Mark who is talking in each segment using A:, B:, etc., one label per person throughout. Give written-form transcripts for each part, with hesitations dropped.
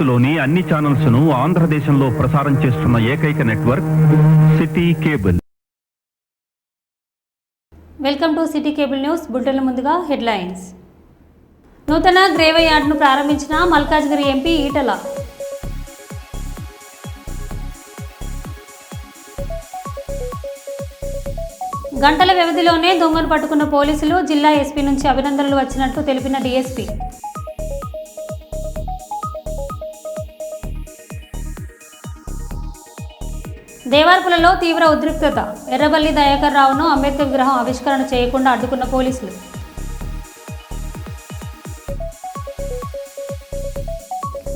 A: భారత్లోని అన్ని ఛానల్స్ ను ఆంధ్రదేశంలో ప్రసారం చేస్తున్న ఏకైక network city cable.
B: Welcome to city cable news. బులెటిన్ల ముందుగా హెడ్లైన్స్. నూతన గ్రేవ్ యార్డ్ను ప్రారంభించిన మల్కాజ్గిరి ఎంపీ ఈటల. గంటల వ్యవధిలోనే దొంగను పట్టుకున్న పోలీసులు, జిల్లా ఎస్పీ నుంచి అభినందనలు వచ్చినట్లు తెలిపిన డీఎస్పీ. దేవార్పులలో తీవ్ర ఉద్రిక్తత. ఎర్రబల్లి దయాకర్ రావును అంబేద్కర్ విగ్రహం ఆవిష్కరణ చేయకుండా అడ్డుకున్న పోలీసులు.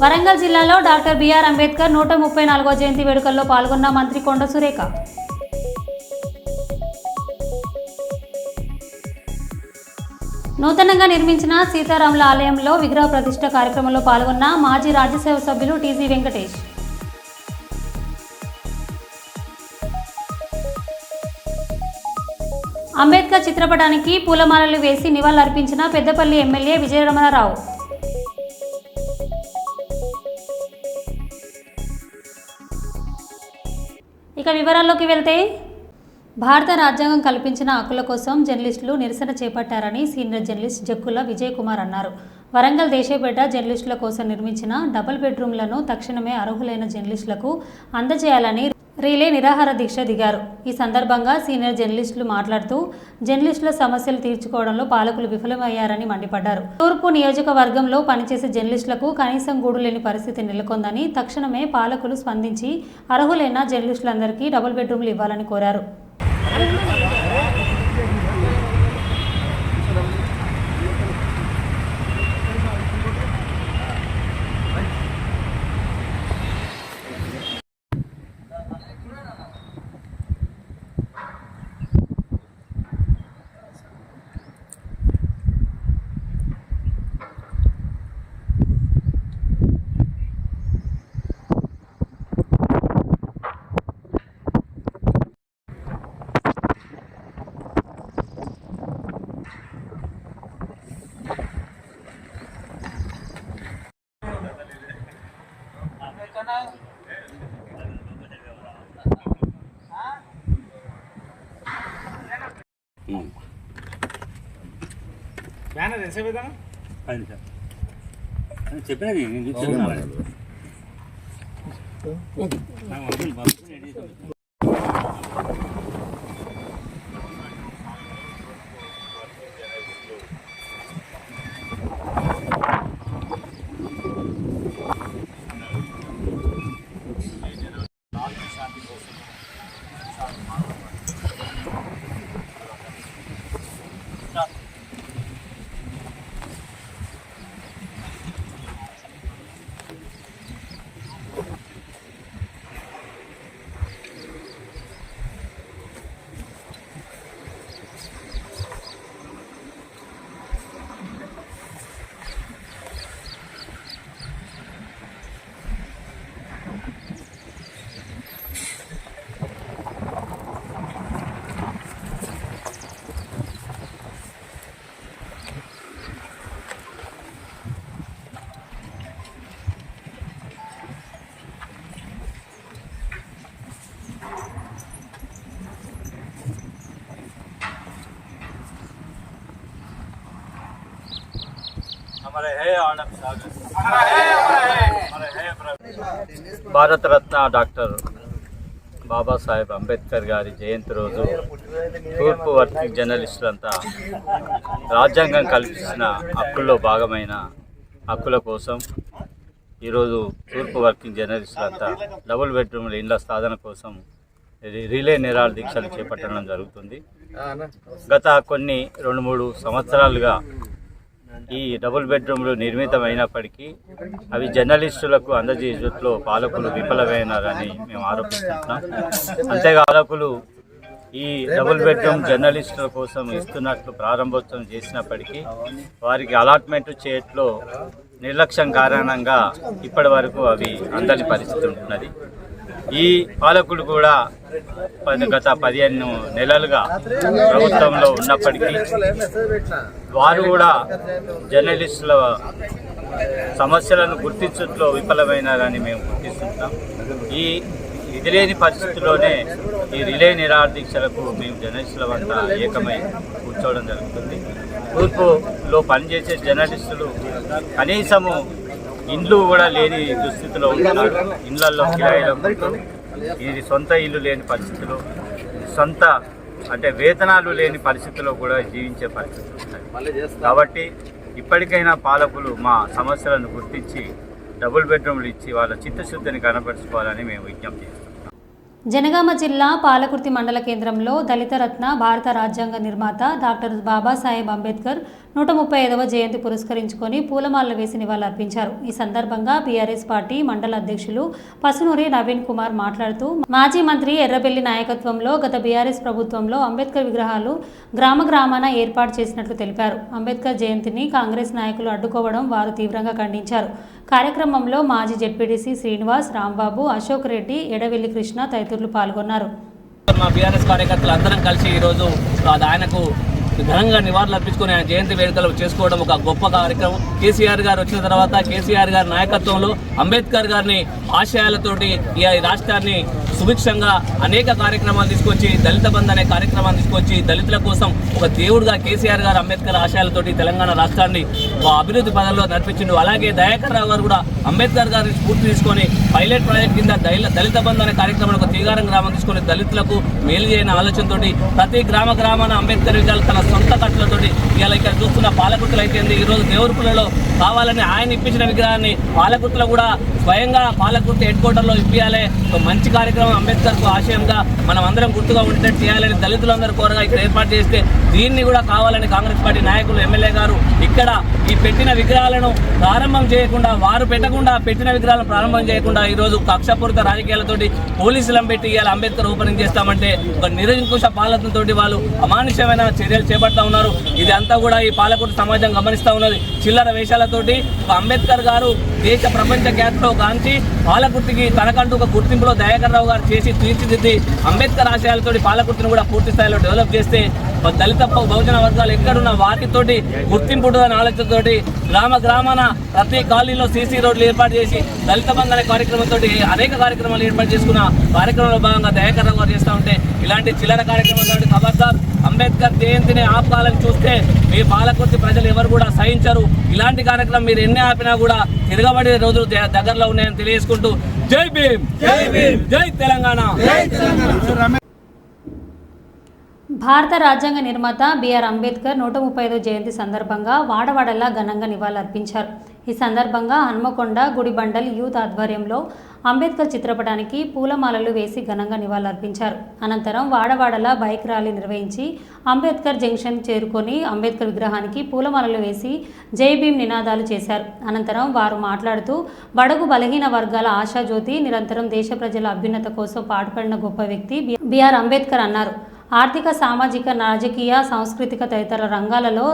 B: వరంగల్ జిల్లాలో డాక్టర్ బిఆర్ అంబేద్కర్ 134వ జయంతి వేడుకల్లో పాల్గొన్న మంత్రి కొండ సురేఖ. నూతనంగా నిర్మించిన సీతారాముల ఆలయంలో విగ్రహ ప్రతిష్ఠ కార్యక్రమంలో పాల్గొన్న మాజీ రాజ్యసభ సభ్యులు టీజీ వెంకటేష్. అంబేద్కర్ చిత్రపటానికి పూలమాలలు వేసి నివాళులర్పించిన పెద్దపల్లి ఎమ్మెల్యే విజయరమణారావు. ఇక వివరాల్లోకి వెళ్తే, భారత రాజ్యాంగం కల్పించిన హక్కుల కోసం జర్నలిస్టులు నిరసన చేపట్టారని సీనియర్ జర్నలిస్ట్ జక్కుల విజయ్ కుమార్ అన్నారు. వరంగల్ దేశేపేట జర్నలిస్టుల కోసం నిర్మించిన డబుల్ బెడ్రూమ్లను తక్షణమే అర్హులైన జర్నలిస్టులకు అందజేయాలని రిలే నిరాహార దీక్ష దిగారు. ఈ సందర్భంగా సీనియర్ జర్నలిస్టులు మాట్లాడుతూ జర్నలిస్టుల సమస్యలు తీర్చుకోవడంలో పాలకులు విఫలమయ్యారని మండిపడ్డారు. తూర్పు నియోజకవర్గంలో పనిచేసే జర్నలిస్టులకు కనీసం గూడు లేని పరిస్థితి నెలకొందని, తక్షణమే పాలకులు స్పందించి అర్హులైన జర్నలిస్టులందరికీ డబుల్ బెడ్రూమ్లు ఇవ్వాలని కోరారు.
C: చెప్పినది భారతరత్న డాక్టర్ బాబాసాహెబ్ అంబేద్కర్ గారి జయంతి రోజు తూర్పు వర్కింగ్ జర్నలిస్టులంతా రాజ్యాంగం కల్పించిన హక్కుల్లో భాగమైన హక్కుల కోసం ఈరోజు తూర్పు వర్కింగ్ జర్నలిస్టులంతా డబుల్ బెడ్రూమ్ల ఇండ్ల సాధన కోసం రిలే నిరాహార దీక్షలు చేపట్టడం జరుగుతుంది. గత కొన్ని 2-3 సంవత్సరాలుగా ఈ డబుల్ బెడ్రూమ్లు నిర్మితమైనప్పటికీ అవి జర్నలిస్టులకు అందజేయట్లో పాలకులు విఫలమైనారని మేము ఆరోపిస్తున్నాం. అంతేగా పాలకులు ఈ డబుల్ బెడ్రూమ్ జర్నలిస్టుల కోసం ఇస్తున్నట్లు ప్రారంభోత్సవం చేసినప్పటికీ వారికి అలాట్మెంట్ చేయట్లో నిర్లక్ష్యం కారణంగా ఇప్పటి వరకు అవి అందని పరిస్థితి ఉంటున్నది. ఈ పాలకులు కూడా గత 15 నెలలుగా ప్రభుత్వంలో ఉన్నప్పటికీ వారు కూడా జర్నలిస్టుల సమస్యలను గుర్తించడంలో విఫలమైనారని మేము గుర్తిస్తున్నాం. ఈ ఇది లేని పరిస్థితుల్లోనే ఈ రిలే నిరాహార దీక్షలకు మేము జర్నలిస్టుల వద్ద ఏకమై కూర్చోవడం జరుగుతుంది. తూర్పులో పనిచేసే జర్నలిస్టులు కనీసము ఇండ్లు కూడా లేని దుస్థితిలో ఉంటున్నారు. ఇళ్లలో కిరాయిలకు ఇది సొంత ఇల్లు లేని పరిస్థితులు, సొంత అంటే వేతనాలు లేని పరిస్థితుల్లో కూడా జీవించే పరిస్థితులు ఉన్నాయి. కాబట్టి ఇప్పటికైనా పాలకులు మా సమస్యలను గుర్తించి డబుల్ బెడ్రూమ్లు ఇచ్చి వాళ్ళ చిత్తశుద్ధిని కనపరుచుకోవాలని మేము విజ్ఞప్తి చేస్తున్నాం.
B: జనగామ జిల్లా పాలకుర్తి మండల కేంద్రంలో దళిత రత్న భారత రాజ్యాంగ నిర్మాత డాక్టర్ బాబాసాహెబ్ అంబేద్కర్ 135వ జయంతి పురస్కరించుకొని పూలమాలలు వేసి నివాళులర్పించారు. ఈ సందర్భంగా బీఆర్ఎస్ పార్టీ మండల అధ్యక్షులు పసునూరి నవీన్ కుమార్ మాట్లాడుతూ మాజీ మంత్రి ఎర్రబెల్లి నాయకత్వంలో గత బీఆర్ఎస్ ప్రభుత్వంలో అంబేద్కర్ విగ్రహాలు గ్రామాన ఏర్పాటు చేసినట్లు తెలిపారు. అంబేద్కర్ జయంతిని కాంగ్రెస్ నాయకులు అడ్డుకోవడం వారు తీవ్రంగా ఖండించారు. కార్యక్రమంలో మాజీ జెడ్పీటీసీ శ్రీనివాస్, రాంబాబు, అశోక్ రెడ్డి, ఎడవెల్లి కృష్ణ తదితరులు పాల్గొన్నారు.
D: మా బీఆర్ఎస్ కార్యకర్తలు అందరం కలిసి ఈరోజు ఆయనకు ఘనంగా నివాళులు అర్పించుకుని ఆయన జయంతి వేడుకలు చేసుకోవడం ఒక గొప్ప కార్యక్రమం. కేసీఆర్ గారు వచ్చిన తర్వాత కేసీఆర్ గారి నాయకత్వంలో అంబేద్కర్ గారిని ఆశయాలతోటి ఈ రాష్ట్రాన్ని సుభిక్షంగా అనేక కార్యక్రమాలు తీసుకొచ్చి దళిత బంధు అనే కార్యక్రమాన్ని తీసుకొచ్చి దళితుల కోసం ఒక దేవుడుగా కేసీఆర్ గారు అంబేద్కర్ ఆశయాలతోటి తెలంగాణ రాష్ట్రాన్ని అభివృద్ధి పదంలో నడిపించిండు. అలాగే దయాకర్ రావు గారు కూడా అంబేద్కర్ గారిని స్ఫూర్తి తీసుకొని పైలట్ ప్రాజెక్ట్ కింద దళిత బంధు అనే కార్యక్రమాన్ని ఒక తీగారం గ్రామం తీసుకొని దళితులకు మేలు చేయని ఆలోచనతోటి ప్రతి గ్రామాన అంబేద్కర్ విగ్రహాలు తన సొంత ఖర్చులతోటి ఇలా ఇక్కడ చూస్తున్న పాలకుర్తులు అయితే ఈరోజు దేవరపులలో కావాలని ఆయన ఇప్పించిన విగ్రహాన్ని పాలకుర్తులో కూడా స్వయంగా పాలకుర్తి హెడ్ క్వార్టర్లో ఇప్పించాలి. ఒక మంచి కార్యక్రమం అంబేద్కర్కు ఆశయంగా మనం అందరం గుర్తుగా ఉండేటట్టు చేయాలని దళితులందరూ కోరగా ఇక్కడ ఏర్పాటు చేస్తే దీన్ని కూడా కావాలని కాంగ్రెస్ పార్టీ నాయకులు ఎమ్మెల్యే గారు ఇక్కడ ఈ పెట్టిన విగ్రహాలను ప్రారంభం చేయకుండా వారు పెట్టిన విగ్రహాలను ప్రారంభం చేయకుండా ఈరోజు కక్షపూరిత రాజకీయాలతోటి పోలీసులను పెట్టి ఇవాళ అంబేద్కర్ ఓపెనింగ్ చేస్తామంటే ఒక నిరంకుశ పాలనతో వాళ్ళు అమానుష్యమైన చర్యలు చేపడతా ఉన్నారు. ఇది అంతా కూడా ఈ పాలకుర్తి సమాజం గమనిస్తూ ఉన్నది. చిల్లర వేషాలతోటి ఒక అంబేద్కర్ గారు దేశ ప్రపంచ ఖ్యాతిలో గాంచి పాలకుర్తికి తనకంటూ ఒక గుర్తింపులో దయాకర్ రావు గారు చేసి తీర్చిదిద్ది అంబేద్కర్ ఆశయాలతోటి పాలకుర్తిని కూడా పూర్తి స్థాయిలో డెవలప్ చేస్తే దళిత బహుజన వర్గాలు ఎక్కడున్న వాటితోటి గుర్తింపు ఉంటుందని ఆలోచనతోటి గ్రామాన ప్రతి కాలనీలో సీసీ రోడ్లు ఏర్పాటు చేసి దళిత బంధు అనే కార్యక్రమంతో అనేక కార్యక్రమాలు ఏర్పాటు చేసుకున్న కార్యక్రమంలో భాగంగా దయాకర్ రావు గారు చేస్తూ ఉంటే ఇలాంటి చిల్లర కార్యక్రమాలతో ఖబర్దార్ అంబేద్కర్ జయంతిని ఆపాలని చూస్తే మీ పాలకుర్తి ప్రజలు ఎవరు కూడా సహించరు. ఇలాంటి కార్యక్రమం మీరు ఎన్ని ఆపినా కూడా తిరగబడే రోజులు దగ్గరలో ఉన్నాయని తెలియజేసుకుంటూ జై భీమ్, జై భీమ్, జై తెలంగాణ.
B: భారత రాజ్యాంగ నిర్మాత బిఆర్ అంబేద్కర్ 135వ జయంతి సందర్భంగా వాడవాడలా ఘనంగా నివాళులర్పించారు. ఈ సందర్భంగా హన్మకొండ గుడిబండల్ యూత్ ఆధ్వర్యంలో అంబేద్కర్ చిత్రపటానికి పూలమాలలు వేసి ఘనంగా నివాళులర్పించారు. అనంతరం వాడవాడలా బైక్ ర్యాలీ నిర్వహించి అంబేద్కర్ జంక్షన్ చేరుకొని అంబేద్కర్ విగ్రహానికి పూలమాలలు వేసి జై భీమ్ నినాదాలు చేశారు. అనంతరం వారు మాట్లాడుతూ బడుగు బలహీన వర్గాల ఆశాజ్యోతి, నిరంతరం దేశ ప్రజల అభ్యున్నత కోసం పాటుపడిన గొప్ప వ్యక్తి బిఆర్ అంబేద్కర్ అన్నారు. ఆర్థిక, సామాజిక, రాజకీయ, సాంస్కృతిక తదితర రంగాలలో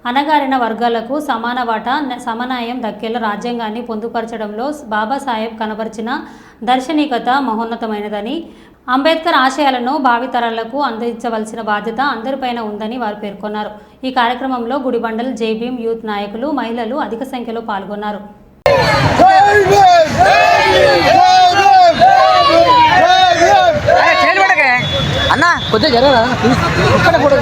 B: అణగారిన వర్గాలకు సమాన వాటా, సమన్వయం దక్కేలా రాజ్యాంగాన్ని పొందుపరచడంలో బాబాసాహెబ్ కనబరిచిన దార్శనికత మహోన్నతమైనదని, అంబేద్కర్ ఆశయాలను భావితరాలకు అందించవలసిన బాధ్యత అందరిపైన ఉందని వారు పేర్కొన్నారు. ఈ కార్యక్రమంలో గుడిబండల్ జై భీమ్ యూత్ నాయకులు, మహిళలు అధిక సంఖ్యలో పాల్గొన్నారు.
E: అన్నా కొద్దిగా జరగరా ఇక్కడ కూడా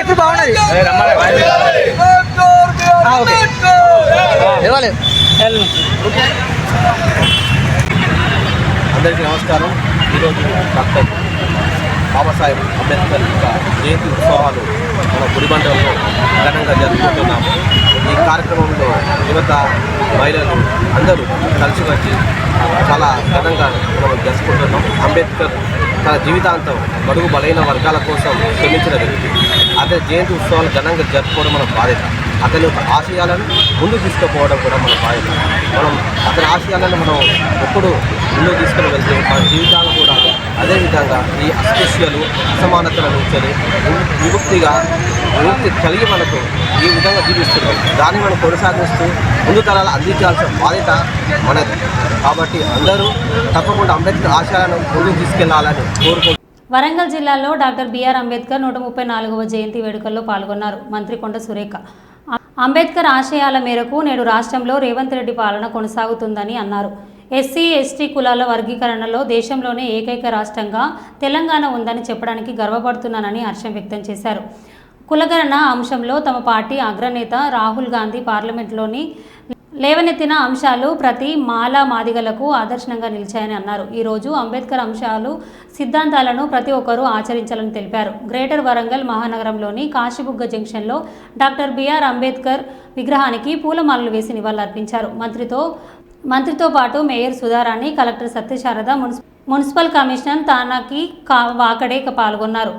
E: ఇప్పుడు బాగున్నది.
F: అందరికీ నమస్కారం. ఈరోజు డాక్టర్ బాబాసాహెబ్ అంబేద్కర్ యొక్క జయంతి ఉత్సవాలు మన గుడిబండల్లో ఘనంగా జరుపుకుంటున్నాము. ఈ కార్యక్రమంలో యువత, మహిళలు అందరూ కలిసి వచ్చి చాలా ఘనంగా మనం జరుపుకుంటున్నాం. అంబేద్కర్ తన జీవితాంతం బడుగు బలైన వర్గాల కోసం శ్రమించిన వ్యక్తి. అదే జయంతి ఉత్సవాలు ఘనంగా జరుపుకోవడం మన బాధ్యత. అతని ఆశయాలను ముందుకు తీసుకుపోవడం కూడా మన బాధ్యత. మనం అతని ఆశయాలను మనం ఎప్పుడు ముందుకు తీసుకుని వెళ్తే మన జీవితాలు కూడా అదేవిధంగా ఈ అస్పృశ్యలు అసమానతల నుంచి విముక్తి కలిగి మనకు ఈ విధంగా జీవిస్తున్నాం. దాన్ని మనం కొనసాగిస్తూ ముందు తరాలు అందించాల్సిన బాధ్యత మనది. కాబట్టి అందరూ తప్పకుండా అంబేద్కర్ ఆశయాలను ముందుకు తీసుకెళ్లాలని కోరుకుంటున్నాం.
B: వరంగల్ జిల్లాలో డాక్టర్ బిఆర్ అంబేద్కర్ 134వ జయంతి వేడుకల్లో పాల్గొన్నారు మంత్రి కొండ సురేఖ. అంబేద్కర్ ఆశయాల మేరకు నేడు రాష్ట్రంలో రేవంత్ రెడ్డి పాలన కొనసాగుతుందని అన్నారు. ఎస్సీ ఎస్టీ కులాల వర్గీకరణలో దేశంలోనే ఏకైక రాష్ట్రంగా తెలంగాణ ఉందని చెప్పడానికి గర్వపడుతున్నానని హర్షం వ్యక్తం చేశారు. కులగణన అంశంలో తమ పార్టీ అగ్రనేత రాహుల్ గాంధీ పార్లమెంట్లోని లేవనెత్తిన అంశాలు ప్రతి మాలా మాదిగలకు ఆదర్శంగా నిలిచాయని అన్నారు. ఈరోజు అంబేద్కర్ అంశాలు సిద్ధాంతాలను ప్రతి ఒక్కరూ ఆచరించాలని తెలిపారు. గ్రేటర్ వరంగల్ మహానగరంలోని కాశీబుగ్గ జంక్షన్లో డాక్టర్ బిఆర్ అంబేద్కర్ విగ్రహానికి పూలమాలలు వేసి నివాళులర్పించారు. మంత్రితో పాటు mayor Sudharani, collector Satyasharada, municipal commissioner Tanaji Wakade పాల్గొన్నారు.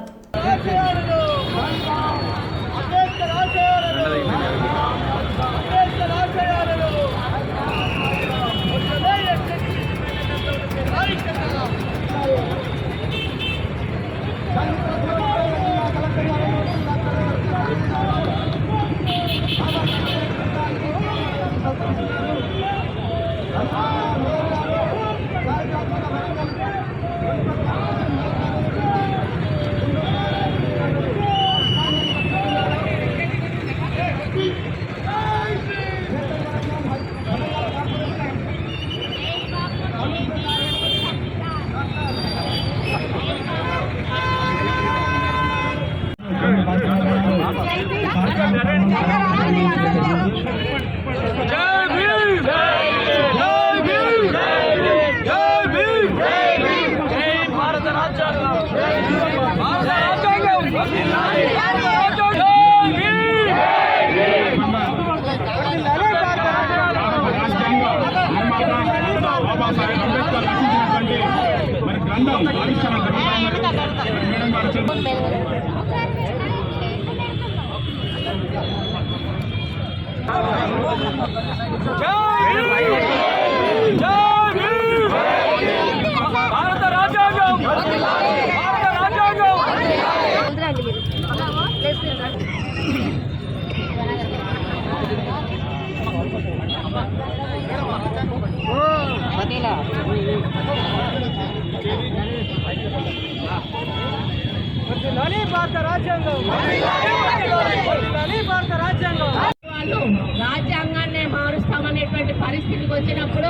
G: రాజ్యాంగాన్ని మారుస్తామనేటువంటి పరిస్థితికి వచ్చినప్పుడు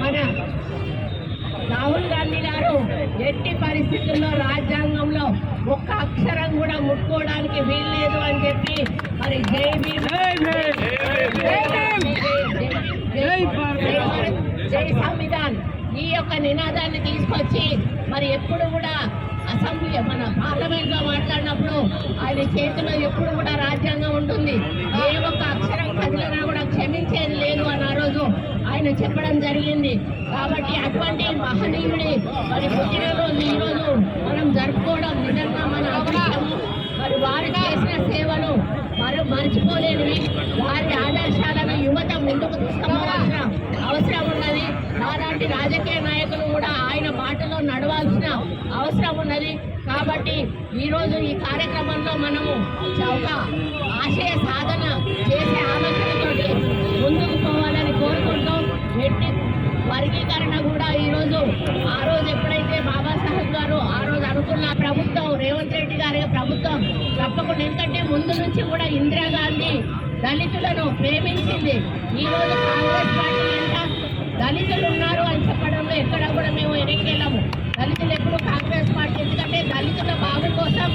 G: మన రాహుల్ గాంధీ గారు ఎట్టి పరిస్థితుల్లో రాజ్యాంగంలో ఒక్క అక్షరం కూడా ముట్టుకోవడానికి వీల్లేదు అని చెప్పి మరి జై సంవిధాన్ ఈ యొక్క నినాదాన్ని తీసుకొచ్చి మరి ఎప్పుడు కూడా అసెంబ్లీ మన పార్లమెంట్ లో మాట్లాడినప్పుడు ఆయన చేతిలో ఎప్పుడు కూడా రాజ్యాంగం ఉంటుంది. ఏ ఒక్క అక్షరం కదిలినా కూడా క్షమించేది లేదు అని ఆ రోజు ఆయన చెప్పడం జరిగింది. కాబట్టి అటువంటి మహనీయుడి మరి పుట్టినరోజు ఈరోజు మనం జరుపుకోవడం నిజంగా మన అదృష్టము. మరి వారు చేసిన సేవలు మర్చిపోలేనివి. వారి ఆదర్శాలను యువత ముందుకు తీసుకుపోవాల్సిన అవసరం ఉన్నది. అలాంటి రాజకీయ నాయకులు కూడా ఆయన బాటలో నడవాల్సిన అవసరం ఉన్నది. కాబట్టి ఈరోజు ఈ కార్యక్రమంలో మనము ఒక ఆశయ సాధన చేసే ఆలోచనతోటి ముందుకు పోవాలని కోరుకుంటూ ఎట్టి వర్గీకరణ కూడా ఈరోజు ఆ రోజు ఎప్పుడైతే బాబాసాహెబ్ గారు ఆ రోజు అనుకున్న ప్రభుత్వం రేవంత్ రెడ్డి గారి ప్రభుత్వం తప్పకుండా, ఎందుకంటే ముందు నుంచి కూడా ఇందిరాగాంధీ దళితులను ప్రేమించింది. ఈరోజు కాంగ్రెస్ పార్టీ అంతా దళితులు ఉన్నారు అని చెప్పడంలో ఎక్కడ కూడా మేము వెనక్కెళ్ళాము. దళితులు ఎప్పుడు కాంగ్రెస్ పార్టీ, ఎందుకంటే దళితుల బాబు కోసం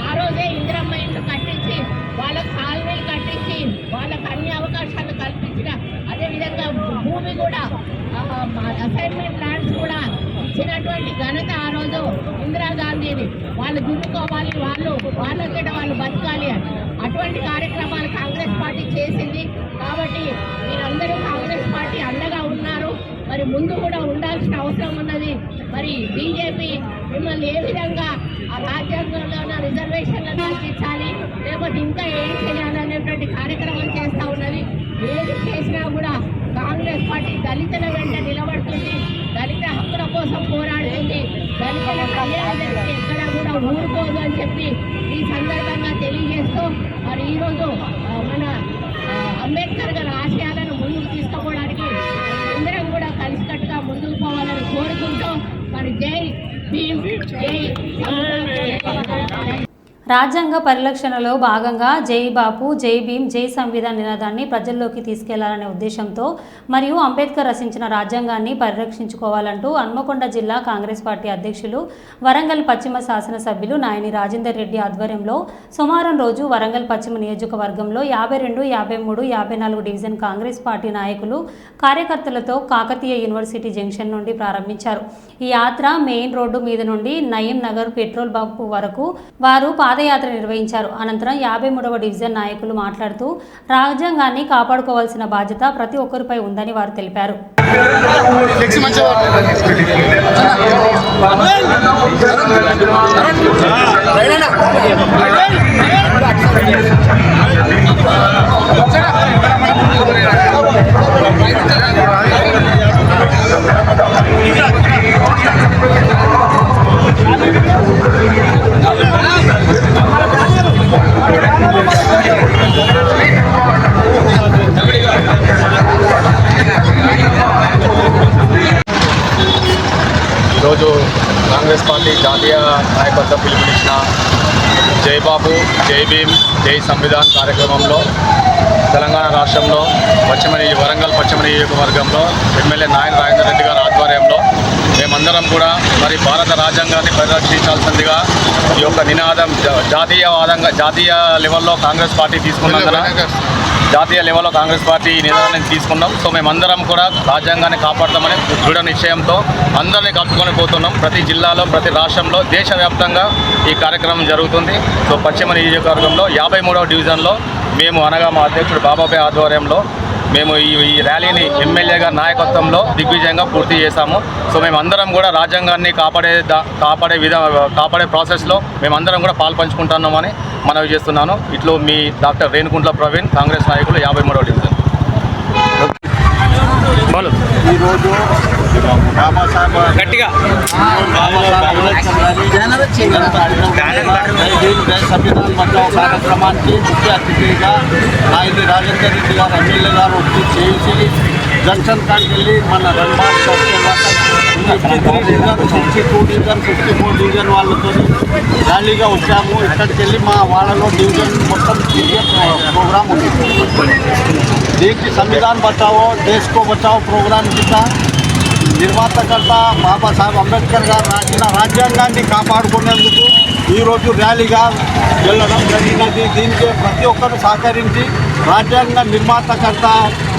G: ఆ రోజే ఇందిరమ్మ ఇండ్లు కట్టించి వాళ్ళకు కాలనీలు కట్టించి వాళ్ళకు అన్ని అవకాశాలు కల్పించిన, అదేవిధంగా భూమి కూడా అసైన్మెంట్ ల్యాండ్స్ కూడా ఇచ్చినటువంటి ఘనత ఆ రోజు ఇందిరాగాంధీని. వాళ్ళు దున్నుకోవాలి, వాళ్ళకి వాళ్ళు బతకాలి అని అటువంటి కార్యక్రమాలు కాంగ్రెస్ పార్టీ చేసింది. కాబట్టి మీరందరూ కాంగ్రెస్ పార్టీ అండగా ఉన్నారు. మరి ముందు కూడా ఉండాల్సిన అవసరం ఉన్నది. మరి బీజేపీ మిమ్మల్ని ఏ విధంగా ఆ రాజ్యాంగంలో ఉన్న రిజర్వేషన్లను కల్పించాలి, లేకపోతే ఇంకా ఏం చేయాలనేటువంటి కార్యక్రమం చేస్తూ ఉన్నది. ఏది చేసినా కూడా కాంగ్రెస్ పార్టీ దళితుల వెంట నిలబడుతుంది, దళిత హక్కుల కోసం పోరాడుతుంది, దళితులకు అన్యాయం జరిగితే ఎక్కడ కూడా ఊరుకోదు అని చెప్పి ఈ సందర్భంగా తెలియజేస్తూ మరి ఈరోజు మన అంబేద్కర్ గారి ఆశయాలను ముందుకు తీసుకుపోవడానికి అందరం కూడా కలిసికట్టుగా ముందుకు పోవాలని కోరుకుంటూ మరి జై భీమ్ జై
B: రాజ్యాంగ పరిరక్షణలో భాగంగా జై బాపు జై భీమ్ జై సంవిధాన్ నినాదాన్ని ప్రజల్లోకి తీసుకెళ్లాలనే ఉద్దేశంతో మరియు అంబేద్కర్ రచించిన రాజ్యాంగాన్ని పరిరక్షించుకోవాలంటూ హన్మకొండ జిల్లా కాంగ్రెస్ పార్టీ అధ్యక్షులు వరంగల్ పశ్చిమ శాసనసభ్యులు నాయని రాజేందర్ రెడ్డి ఆధ్వర్యంలో సోమవారం రోజు వరంగల్ పశ్చిమ నియోజకవర్గంలో 52, 53, 54 డివిజన్ కాంగ్రెస్ పార్టీ నాయకులు కార్యకర్తలతో కాకతీయ యూనివర్సిటీ జంక్షన్ నుండి ప్రారంభించారు. ఈ యాత్ర మెయిన్ రోడ్డు మీద నుండి నయీం నగర్ పెట్రోల్ బంక్ వరకు వారు పాదయాత్ర నిర్వహించారు. అనంతరం 53వ డివిజన్ నాయకులు మాట్లాడుతూ రాజ్యాంగాన్ని కాపాడుకోవాల్సిన బాధ్యత ప్రతి ఒక్కరిపై ఉందని వారు తెలిపారు.
H: ఈరోజు కాంగ్రెస్ పార్టీ జాతీయ నాయకత్వం పిలుపునిచ్చిన జై బాబు జై భీమ్ జై సంవిధాన్ కార్యక్రమంలో తెలంగాణ రాష్ట్రంలో వరంగల్ పశ్చిమ నియోజకవర్గంలో ఎమ్మెల్యే నాయని రాజేందర్ రెడ్డి గారి ఆధ్వర్యంలో మేమందరం కూడా మరి భారత రాజ్యాంగాన్ని పరిరక్షించాల్సిందిగా ఈ యొక్క నినాదం జాతీయ లెవెల్లో కాంగ్రెస్ పార్టీ తీసుకున్నందున జాతీయ లెవెల్లో కాంగ్రెస్ పార్టీ నినాదాన్ని తీసుకున్నాం. సో మేమందరం కూడా రాజ్యాంగాన్ని కాపాడతామని దృఢ నిశ్చయంతో అందరినీ కలుపుకొని పోతున్నాం. ప్రతి జిల్లాలో ప్రతి రాష్ట్రంలో దేశవ్యాప్తంగా ఈ కార్యక్రమం జరుగుతుంది. సో పశ్చిమ నియోజకవర్గంలో 53వ డివిజన్లో మేము అనగా మా అధ్యక్షుడు బాబాపై ఆధ్వర్యంలో మేము ఈ ర్యాలీని ఎమ్మెల్యే గారి నాయకత్వంలో దిగ్విజయంగా పూర్తి చేశాము. సో మేమందరం కూడా రాజ్యాంగాన్ని కాపాడే ప్రాసెస్లో మేమందరం కూడా పాల్పంచుకుంటున్నామని మనవి చేస్తున్నాను. ఇట్లో మీ డాక్టర్ రేణుకుంట్ల ప్రవీణ్, కాంగ్రెస్ నాయకులు 53వ డివిజన్.
I: ఈరోజు బాబాసాహెబ్ సంవిధాన్ బచావ్ కార్యక్రమానికి ముఖ్య అతిథిగా నాయని రాజేందర్ రెడ్డి గారు ఎమ్మెల్యే గారు వచ్చి చేసి జంక్షన్ కాడికి వెళ్ళి మన రణబాగ్ చౌక్ తర్వాత 53 డివిజన్ 62 డివిజన్ 54 డివిజన్ వాళ్ళతో ర్యాలీగా వచ్చాము. ఇక్కడికి వెళ్ళి మా వాళ్ళలో డివిజన్ మొత్తం తిరిగే ప్రోగ్రాం ఉంది. దీనికి సంవిధాన్ బచావో దేశ్ కో బచావో ప్రోగ్రాం కింద నిర్మాతకర్త బాబాసాహెబ్ అంబేద్కర్ గారు రాసిన రాజ్యాంగాన్ని కాపాడుకునేందుకు ఈరోజు ర్యాలీగా వెళ్ళడం జరిగినది. దీనికి ప్రతి ఒక్కరు సహకరించి రాజ్యాంగ నిర్మాతకర్త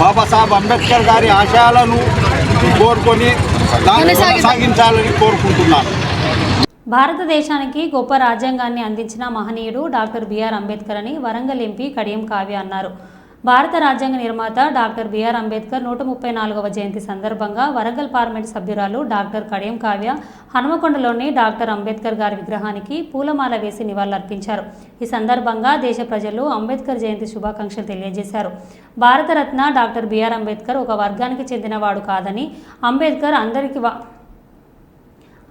I: బాబాసాహెబ్ అంబేద్కర్ గారి ఆశయాలను కోరుకొని దాన్ని కొనసాగించాలని కోరుకుంటున్నాను.
B: భారతదేశానికి గొప్ప రాజ్యాంగాన్ని అందించిన మహనీయుడు డాక్టర్ బిఆర్ అంబేద్కర్ అని వరంగల్ ఎంపీ కడియం కావ్య అన్నారు. భారత రాజ్యాంగ నిర్మాత డాక్టర్ బిఆర్ అంబేద్కర్ 134వ జయంతి సందర్భంగా వరంగల్ పార్లమెంట్ సభ్యురాలు డాక్టర్ కడియం కావ్య హనుమకొండలోని డాక్టర్ అంబేద్కర్ గారి విగ్రహానికి పూలమాల వేసి నివాళులర్పించారు. ఈ సందర్భంగా దేశ ప్రజలు అంబేద్కర్ జయంతి శుభాకాంక్షలు తెలియజేశారు. భారతరత్న డాక్టర్ బిఆర్ అంబేద్కర్ ఒక వర్గానికి చెందినవాడు కాదని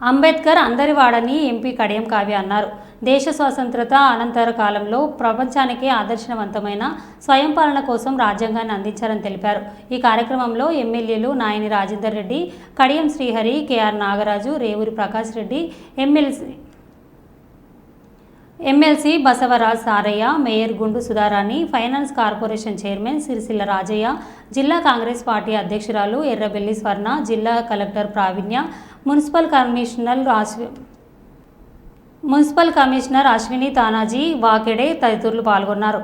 B: అంబేద్కర్ అందరివాడని ఎంపీ కడియం కావ్య అన్నారు. దేశ స్వాతంత్రత అనంతర కాలంలో ప్రపంచానికి ఆదర్శవంతమైన స్వయంపాలన కోసం రాజ్యాంగాన్ని అందించారని తెలిపారు. ఈ కార్యక్రమంలో ఎమ్మెల్యేలు Nayini Rajender Reddy, Kadiyam Srihari, KR Nagaraju, Revuri Prakash Reddy, MLC Basavaraj Saraiah, mayor Gundu Sudharani, finance corporation chairman Sircilla Rajaiah, జిల్లా కాంగ్రెస్ పార్టీ అధ్యక్షురాలు ఎర్రబెల్లి స్వర్ణ, జిల్లా collector Praveenya, municipal commissioner Ashwini Tanaji Wakade తదితరులు పాల్గొన్నారు.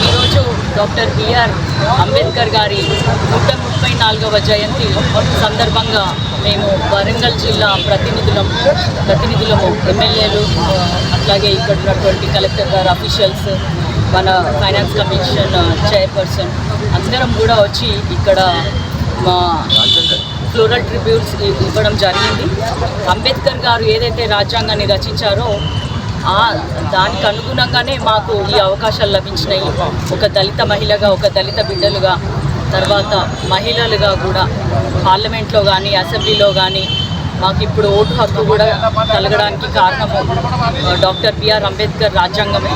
J: ఈరోజు డాక్టర్ బిఆర్ అంబేద్కర్ గారి 134వ జయంతి సందర్భంగా మేము వరంగల్ జిల్లా ప్రతినిధులము ఎమ్మెల్యేలు, అట్లాగే ఇక్కడ ఉన్నటువంటి కలెక్టర్ గారు, అఫీషియల్స్, మన ఫైనాన్స్ కమిషన్ చైర్పర్సన్ అందరం కూడా వచ్చి ఇక్కడ మా ఫ్లోరల్ ట్రిబ్యూట్స్ ఇవ్వడం జరిగింది. అంబేద్కర్ గారు ఏదైతే రాజ్యాంగాన్ని రచించారో దానికి అనుగుణంగానే మాకు ఈ అవకాశాలు లభించినాయి. ఒక దళిత మహిళగా, ఒక దళిత బిడ్డలుగా, తర్వాత మహిళలుగా కూడా పార్లమెంట్లో కానీ అసెంబ్లీలో కానీ మాకు ఇప్పుడు ఓటు హక్కు కూడా కలగడానికి కారణము డాక్టర్ బిఆర్ అంబేద్కర్ రాజ్యాంగమే.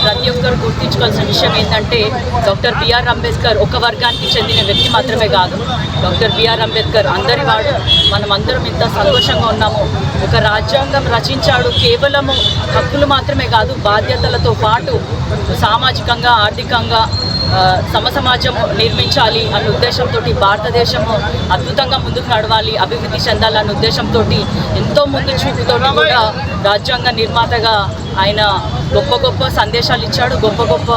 J: ప్రతి ఒక్కరు గుర్తించుకోవాల్సిన విషయం ఏంటంటే డాక్టర్ బిఆర్ అంబేద్కర్ ఒక వర్గానికి చెందిన వ్యక్తి మాత్రమే కాదు. డాక్టర్ బిఆర్ అంబేద్కర్ అందరి వాడు. మనం అందరం ఇంత సంతోషంగా ఉన్నాము. ఒక రాజ్యాంగం రచించాడు. కేవలము హక్కులు మాత్రమే కాదు, బాధ్యతలతో పాటు సామాజికంగా, ఆర్థికంగా సమసమాజం నిర్మించాలి అన్న ఉద్దేశంతో, భారతదేశము అద్భుతంగా ముందుకు నడవాలి, అభివృద్ధి చెందాలి అన్న ఉద్దేశంతో, ఎంతో ముందు చూపుతో కూడా రాజ్యాంగ నిర్మాతగా ఆయన గొప్ప సందేశాలు ఇచ్చాడు, గొప్ప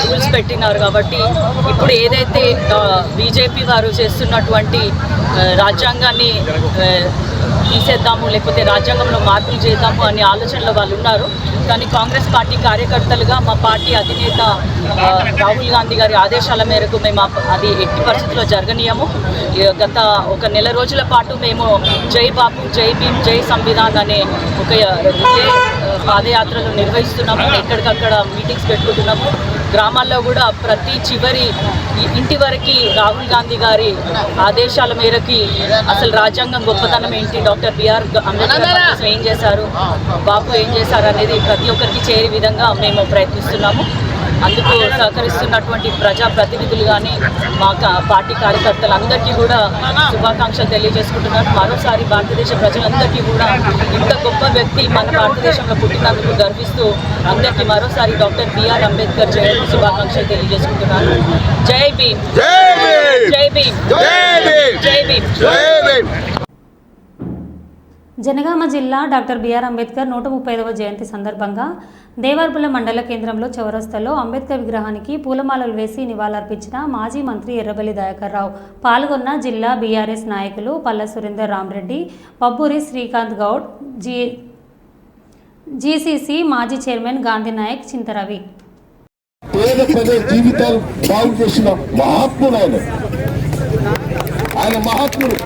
J: రూల్స్ పెట్టినారు. కాబట్టి ఇప్పుడు ఏదైతే బీజేపీ వారు చేస్తున్నటువంటి రాజ్యాంగాన్ని తీసేద్దాము, లేకపోతే రాజ్యాంగంలో మార్పులు చేద్దాము అనే ఆలోచనలో వాళ్ళు ఉన్నారు. కానీ కాంగ్రెస్ పార్టీ కార్యకర్తలుగా మా పార్టీ అధినేత రాహుల్ గాంధీ గారి ఆదేశాల మేరకు మేము అది ఎట్టి పరిస్థితుల్లో జరగనీయము. గత ఒక నెల రోజుల పాటు మేము జై బాపు, జై భీమ్, జై సంవిధాన్ అనే ఒక పాదయాత్రలు నిర్వహిస్తున్నాము. ఎక్కడికక్కడ మీటింగ్స్ పెట్టుకుంటున్నాము. గ్రామాల్లో కూడా ప్రతి చివరి ఇంటి వరకు రాహుల్ గాంధీ గారి ఆదేశాల మేరకి అసలు రాజ్యాంగం గొప్పతనం ఏంటి, డాక్టర్ బిఆర్ అంబేద్కర్ ఏం చేశారు, బాపు ఏం చేశారు అనేది ప్రతి ఒక్కరికి చేరే విధంగా మేము ప్రయత్నిస్తున్నాము. అందుకు సహకరిస్తున్నటువంటి ప్రజాప్రతినిధులు కానీ మా పార్టీ కార్యకర్తలందరికీ కూడా శుభాకాంక్షలు తెలియజేసుకుంటున్నాను. మరోసారి భారతదేశ ప్రజలందరికీ కూడా ఇంత గొప్ప వ్యక్తి మన భారతదేశంలో పుట్టినందుకు గర్విస్తూ అందరికీ మరోసారి డాక్టర్ బిఆర్ అంబేద్కర్ జయంతి శుభాకాంక్షలు తెలియజేసుకుంటున్నాను. జై భీమ్, జై భీమ్, జై భీమ్.
B: జనగామ జిల్లా డాక్టర్ బిఆర్ అంబేద్కర్ 135వ జయంతి సందర్భంగా దేవర్బుల మండల కేంద్రంలో చౌరస్తాలో అంబేద్కర్ విగ్రహానికి పూలమాలలు వేసి నివాళులర్పించిన మాజీ మంత్రి ఎర్రబెల్లి దయాకర్ రావు. పాల్గొన్న జిల్లా బీఆర్ఎస్ నాయకులు పల్ల సురేందర్ రామరెడ్డి, పబ్బూరి శ్రీకాంత్ గౌడ్, జీసీసీ మాజీ చైర్మన్ గాంధీ నాయక్, చింతరవి.
K: పేద ప్రజల జీవితాలు బాగు చేసిన మహాత్ముడు ఆయన మహాత్ముడు.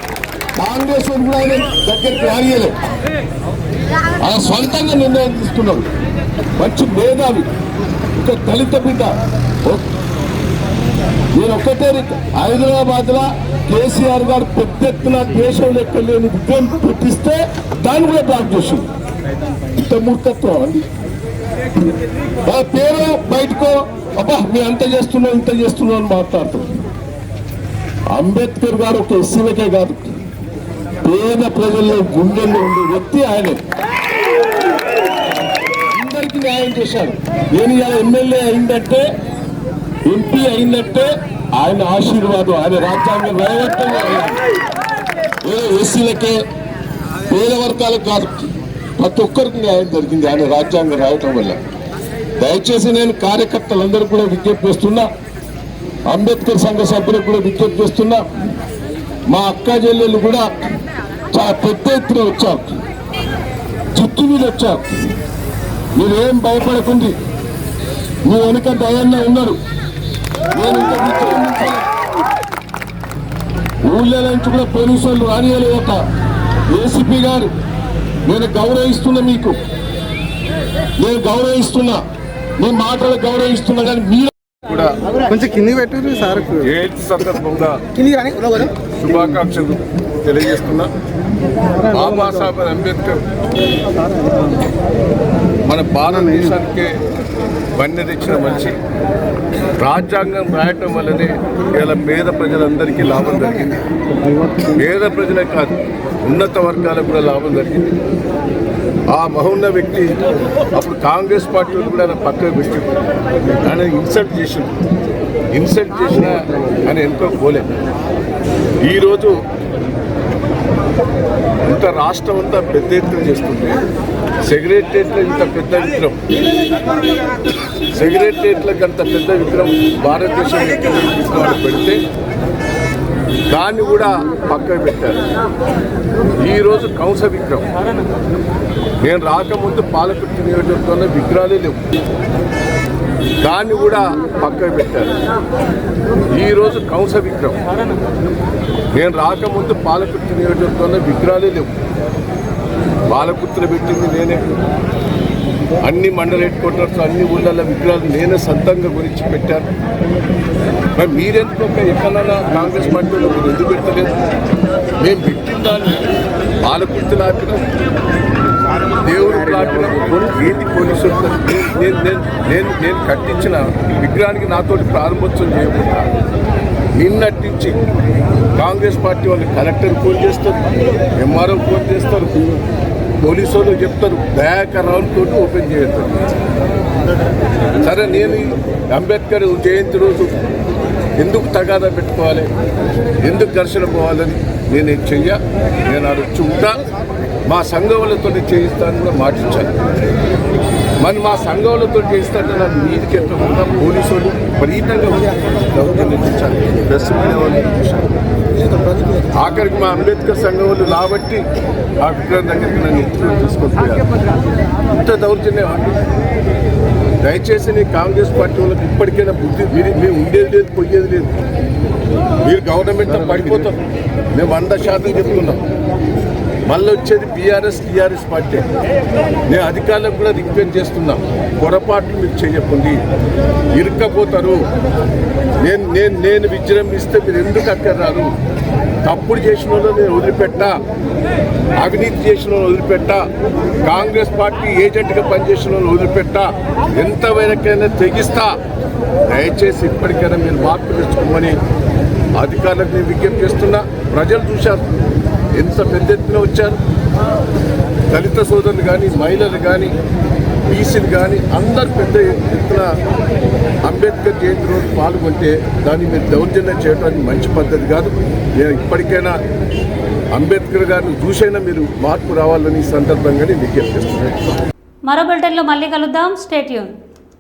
K: కాంగ్రెస్ కూడా ఆయన దగ్గరికి రానియలేదు. ఆయన సొంతంగా నిర్ణయం తీసుకున్నాడు. మంచి మేధావి, ఇంకా దళిత బిడ్డ. నేను ఒక్కటే హైదరాబాద్ లో కేసీఆర్ గారు పెద్ద ఎత్తున దేశం లెక్క లేని విగ్రహం పెట్టిస్తే దాన్ని కూడా బ్లాక్ చేసింది. ఇంత మూర్ఖత్వం అండి. వాళ్ళ పేరు బయటకో అబ్బా మేము అంత చేస్తున్నాం ఇంత చేస్తున్నాం అని మాట్లాడుతున్నాం. అంబేద్కర్ గారు ఒక ఎస్సీలకే కాదు, పేద ప్రజల్లో గుండెల్లో ఉండే వ్యక్తి ఆయన. అందరికీ న్యాయం చేశాడు. నేను ఇలా ఎమ్మెల్యే అయిందంటే, ఎంపీ అయిందంటే ఆయన ఆశీర్వాదం, ఆయన రాజ్యాంగం రాయవట్టంగా ఏదో ఎస్సీలకే పేద వర్గాలకు కాదు, ప్రతి ఒక్కరికి న్యాయం జరిగింది ఆయన రాజ్యాంగం రాయటం వల్ల. దయచేసి నేను కార్యకర్తలందరూ కూడా విజ్ఞప్తి చేస్తున్నా, అంబేద్కర్ సంఘ సభ్యులకు కూడా విజ్ఞప్తి చేస్తున్నా, మా అక్క చెల్లెళ్ళు కూడా చాలా పెద్ద ఎత్తున వచ్చారు, చుట్టూ మీద వచ్చారు. మీరేం భయపడకుంది, మీ వెనుక దయాన్న ఉన్నారు. నేను ఇంకా ఊళ్ళ నుంచి కూడా పోలీసులు రానియలేదట. ఏసీపీ గారు నేను గౌరవిస్తున్నా, మీకు నేను గౌరవిస్తున్నా, మీ మాటలు గౌరవిస్తున్నా. కానీ మీరు
L: కూడా కొంచెం కింది పెట్టారు సార్. జయంతి సందర్భంగా శుభాకాంక్షలు తెలియజేస్తున్నా. బాబాసాహెబ్ అంబేద్కర్ మన భారతదేశానికే వన్నె తెచ్చిన మనిషి. రాజ్యాంగం రాయటం వల్లనే ఇలా పేద ప్రజలందరికీ లాభం జరిగింది. పేద ప్రజలే కాదు, ఉన్నత వర్గాలకు కూడా లాభం జరిగింది. ఆ మహోన్నత వ్యక్తి అప్పుడు కాంగ్రెస్ పార్టీ కూడా ఆయన పక్కకు పెట్టి ఆయన ఇన్సల్ట్ చేసిన ఆయన ఎంతో పోలేదు. ఈరోజు ఇంత రాష్ట్రం అంతా పెద్ద ఎత్తున చేస్తుంది. సెక్రటరియట్లో ఇంత పెద్ద విగ్రహం, సెక్రటరియట్లకు అంత పెద్ద విగ్రహం భారతదేశం విగ్రహం పెడితే దాన్ని కూడా పక్కన పెట్టారు. ఈరోజు కంస విగ్రహం, నేను రాకముందు పాలకుర్తి నియోజకవర్గంలో విగ్రహాలే లేవు, దాన్ని కూడా పక్కన పెట్టారు. ఈరోజు కంస విగ్రహం, నేను రాకముందు పాలకుర్తి నియోజకవర్గంలో విగ్రహాలే లేవు, పాలకుర్తిలో పెట్టింది నేనే. అన్ని మండల హెడ్ క్వార్టర్స్ అన్ని ఊళ్ళల్లో విగ్రహాలు నేనే సొంతంగా గురించి పెట్టాను. మరి మీరెందుకు ఎక్కడన్నా కాంగ్రెస్ పార్టీలో మీరు ఎందుకు పెట్టలేదు? మేము పెట్టిన దాన్ని పాలకుర్తి లాపినాం, దేవుడు లాపినాం, ఏంటి పోలీసులు నేను కట్టించిన విగ్రహానికి నాతోటి ప్రారంభోత్సవం చేయకుండా నిన్నట్టించి కాంగ్రెస్ పార్టీ వాళ్ళు కలెక్టర్ ఫోన్ చేస్తారు, ఎంఆర్ఓ ఫోన్ చేస్తారు, పోలీసు వాళ్ళు చెప్తారు దయాకర్రావులతో ఓపెన్ చేయొద్దు. సరే, నేను అంబేద్కర్ జయంతి రోజు ఎందుకు తగాదా పెట్టుకోవాలి, ఎందుకు ఘర్షణ పోవాలని నేను నేను అడొచ్చి ఉంటా. మా సంఘవులతో చేయిస్తాను కూడా మాటించాను. మరి మా సంఘవులతో చేయిస్తాను నాకు నీటికి ఎత్తకుండా పోలీసులు విపరీతంగా దౌర్జన్యించాలి. ప్రెస్ మీడియా వాళ్ళు చూశాను. ఆఖరికి మా అంబేద్కర్ సంఘం వాళ్ళు రాబట్టి ఆ విగ్రహం దగ్గరికి నన్ను ఎత్తుకుని తీసుకొచ్చారు. ఇంత దౌర్జన్యం. దయచేసి నీ కాంగ్రెస్ పార్టీ వాళ్ళకి ఇప్పటికైనా బుద్ధి, మీరు ఉండేది లేదు, పోయేది లేదు. మీరు గవర్నమెంట్తో పడిపోతారు. మేము 100% చెప్తున్నాం. మళ్ళీ వచ్చేది టీఆర్ఎస్ పార్టీ. నేను అధికారులకు కూడా రిక్వెస్ట్ చేస్తున్నా, పొరపాట్లు మీరు చేయకండి, ఇరుక్కపోతారు. నేను విజృంభిస్తే మీరు ఎందుకు అక్కడ రారు? తప్పుడు చేసిన వాళ్ళు నేను వదిలిపెట్టా, అవినీతి చేసిన వాళ్ళు వదిలిపెట్టా, కాంగ్రెస్ పార్టీ ఏజెంట్గా పనిచేసిన వాళ్ళు వదిలిపెట్టా, ఎంతవరకైనా తెగిస్తా. దయచేసి ఇప్పటికైనా మీరు మార్పు తెచ్చుకోమని అధికారులకు నేను విజ్ఞప్తి చేస్తున్నా. ప్రజలు చూశారు ఎంత పెద్ద ఎత్తున వచ్చారు. దళిత సోదరులు కానీ, మహిళలు కానీ, బీసీలు కానీ అందరు పెద్ద ఎత్తున అంబేద్కర్ జయంతి రోజు పాల్గొంటే దాన్ని మీరు దౌర్జన్యం చేయడానికి మంచి పద్ధతి కాదు. నేను ఇప్పటికైనా అంబేద్కర్ గారిని చూసైనా మీరు మార్పు రావాలని ఈ సందర్భంగానే విజ్ఞప్తి చేస్తున్నాను.
B: మరో బులెటిన్లో మళ్ళీ కలుద్దాం. Stay tune.